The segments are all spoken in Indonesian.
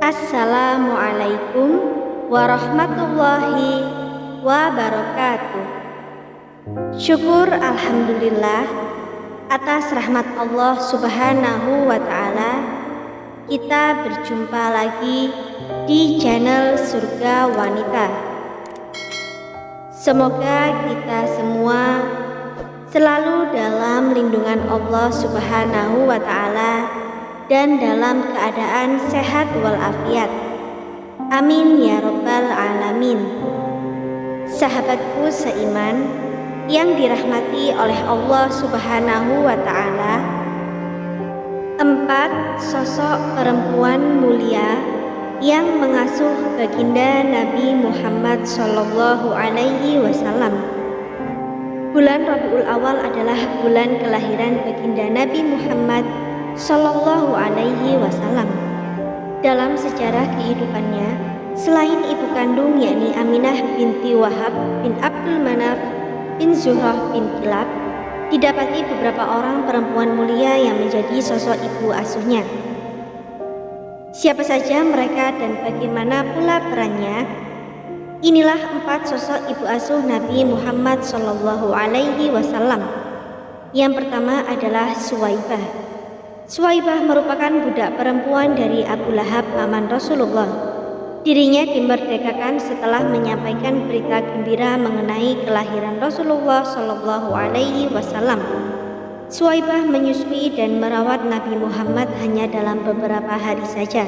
Assalamualaikum warahmatullahi wabarakatuh. Syukur alhamdulillah atas rahmat Allah Subhanahu wa Ta'ala, kita berjumpa lagi di channel Surga Wanita. Semoga kita semua selalu dalam lindungan Allah Subhanahu wa Ta'ala dan dalam keadaan sehat walafiat. Amin ya rabbal alamin. Sahabatku seiman yang dirahmati oleh Allah Subhanahu wa Ta'ala, 4 sosok perempuan mulia yang mengasuh baginda Nabi Muhammad Sallallahu Alaihi Wasallam. Bulan Rabiul Awal adalah bulan kelahiran baginda Nabi Muhammad Sallallahu Alaihi Wasallam. Dalam sejarah kehidupannya, selain ibu kandung yakni Aminah binti Wahab bin Abdul Manaf bin Zuhrah bin Kilab, didapati beberapa orang perempuan mulia yang menjadi sosok ibu asuhnya. Siapa saja mereka dan bagaimana pula perannya? Inilah 4 sosok ibu asuh Nabi Muhammad Sallallahu Alaihi Wasallam. Yang pertama adalah Suwaibah. Suwaibah merupakan budak perempuan dari Abu Lahab, paman Rasulullah. Dirinya dimerdekakan setelah menyampaikan berita gembira mengenai kelahiran Rasulullah Sallallahu Alaihi Wasallam. Suwaibah menyusui dan merawat Nabi Muhammad hanya dalam beberapa hari saja,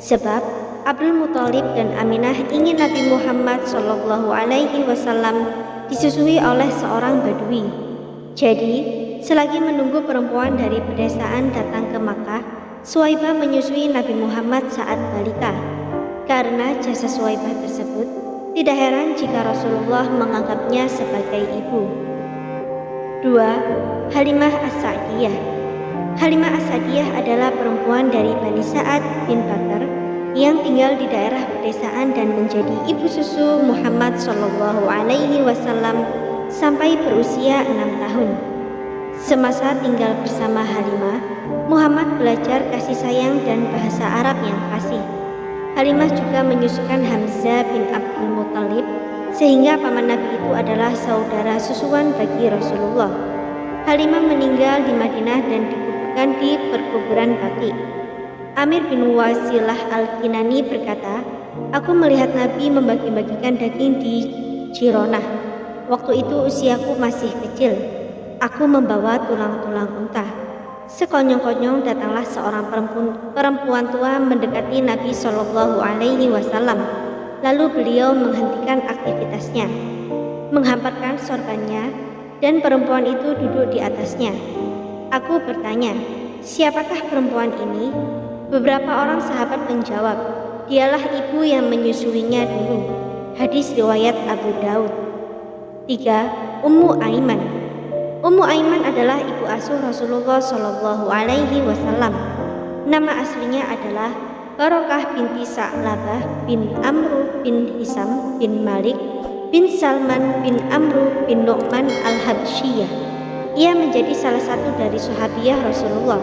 sebab Abdul Muthalib dan Aminah ingin Nabi Muhammad Sallallahu Alaihi Wasallam disusui oleh seorang Badui. Jadi, selagi menunggu perempuan dari pedesaan datang ke Makkah, Suwaibah menyusui Nabi Muhammad saat balita. Karena jasa Suwaibah tersebut, tidak heran jika Rasulullah menganggapnya sebagai ibu. 2. Halimah As-Sa'diyah. Halimah As-Sa'diyah adalah perempuan dari Bani Sa'ad bin Bakar yang tinggal di daerah pedesaan dan menjadi ibu susu Muhammad Sallallahu Alaihi Wasallam sampai berusia 6 tahun. Semasa tinggal bersama Halimah, Muhammad belajar kasih sayang dan bahasa Arab yang fasih. Halimah juga menyusukan Hamzah bin Abdul Muthalib, sehingga paman Nabi itu adalah saudara susuan bagi Rasulullah. Halimah meninggal di Madinah dan dikuburkan di perkuburan Baqi. Amir bin Wasilah Al-Kinani berkata, "Aku melihat Nabi membagi-bagikan daging di Jironah. Waktu itu usiaku masih kecil. Aku membawa tulang-tulang unta. Sekonyong-konyong datanglah seorang perempuan tua mendekati Nabi Shallallahu Alaihi Wasallam. Lalu beliau menghentikan aktivitasnya, menghamparkan sorbannya, dan perempuan itu duduk di atasnya. Aku bertanya, siapakah perempuan ini? Beberapa orang sahabat menjawab, dialah ibu yang menyusuinya dulu. Hadis riwayat Abu Daud. 3. Ummu Aiman. Ummu Aiman adalah ibu asuh Rasulullah Shallallahu Alaihi Wasallam. Nama aslinya adalah Barokah binti Sa'labah bin Amru bin Hisam bin Malik bin Salman bin Amru bin Nu'man al-Habsyiyah. Ia menjadi salah satu dari sahabiyah Rasulullah.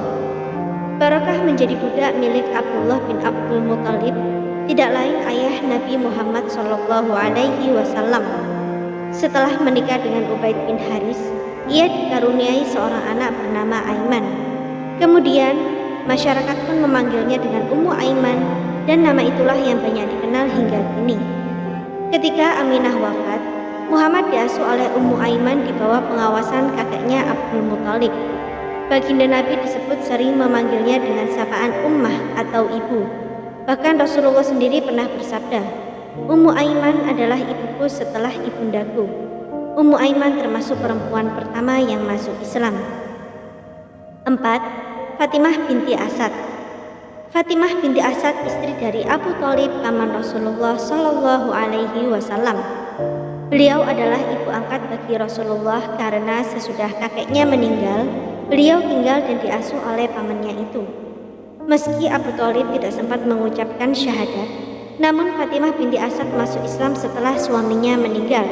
Barokah menjadi budak milik Abdullah bin Abdul Muthalib, tidak lain ayah Nabi Muhammad Shallallahu Alaihi Wasallam. Setelah menikah dengan Ubaid bin Haris, ia dikaruniai seorang anak bernama Aiman. Kemudian, masyarakat pun memanggilnya dengan Ummu Aiman, dan nama itulah yang banyak dikenal hingga kini. Ketika Aminah wafat, Muhammad diasuh oleh Ummu Aiman di bawah pengawasan kakeknya Abdul Muthalib. Baginda Nabi disebut sering memanggilnya dengan sapaan Ummah atau ibu. Bahkan Rasulullah sendiri pernah bersabda, "Ummu Aiman adalah ibuku setelah ibundaku." Ummu Aiman termasuk perempuan pertama yang masuk Islam. 4. Fatimah binti Asad. Fatimah binti Asad istri dari Abu Thalib, paman Rasulullah Shallallahu Alaihi Wasallam. Beliau adalah ibu angkat bagi Rasulullah karena sesudah kakeknya meninggal, beliau tinggal dan diasuh oleh pamannya itu. Meski Abu Thalib tidak sempat mengucapkan syahadat, namun Fatimah binti Asad masuk Islam setelah suaminya meninggal.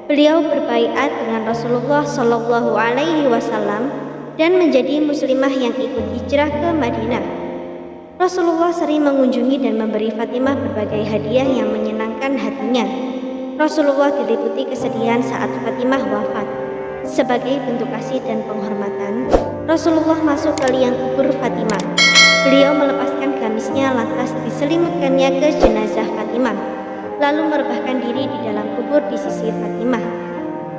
Beliau berbaiat dengan Rasulullah Shallallahu Alaihi Wasallam dan menjadi muslimah yang ikut hijrah ke Madinah. Rasulullah sering mengunjungi dan memberi Fatimah berbagai hadiah yang menyenangkan hatinya. Rasulullah diliputi kesedihan saat Fatimah wafat. Sebagai bentuk kasih dan penghormatan, Rasulullah masuk ke liang kubur Fatimah. Beliau melepaskan gamisnya lantas diselimutkannya ke jenazah Fatimah, lalu merebahkan diri di dalam kubur di sisi Fatimah.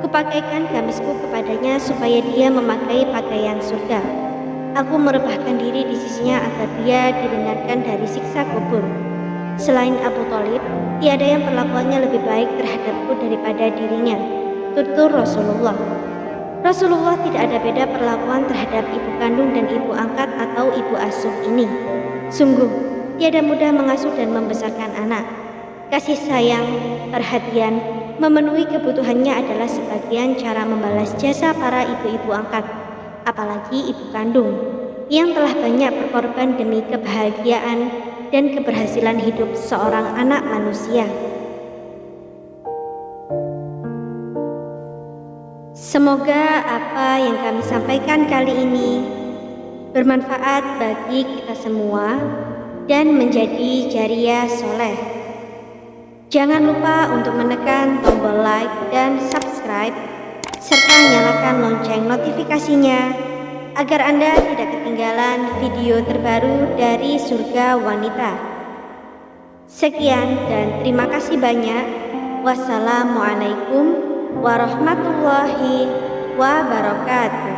Kupakaikan gamisku kepadanya supaya dia memakai pakaian surga. Aku merebahkan diri di sisinya agar dia diringankan dari siksa kubur. Selain Abu Thalib, tiada yang perlakuannya lebih baik terhadapku daripada dirinya, tutur Rasulullah. Rasulullah tidak ada beda perlakuan terhadap ibu kandung dan ibu angkat atau ibu asuh ini. Sungguh, tiada mudah mengasuh dan membesarkan anak. Kasih sayang, perhatian, memenuhi kebutuhannya adalah sebagian cara membalas jasa para ibu-ibu angkat, apalagi ibu kandung, yang telah banyak berkorban demi kebahagiaan dan keberhasilan hidup seorang anak manusia. Semoga apa yang kami sampaikan kali ini bermanfaat bagi kita semua dan menjadi jariah soleh. Jangan lupa untuk menekan tombol like dan subscribe serta nyalakan lonceng notifikasinya agar Anda tidak ketinggalan video terbaru dari Surga Wanita. Sekian dan terima kasih banyak. Wassalamualaikum warahmatullahi wabarakatuh.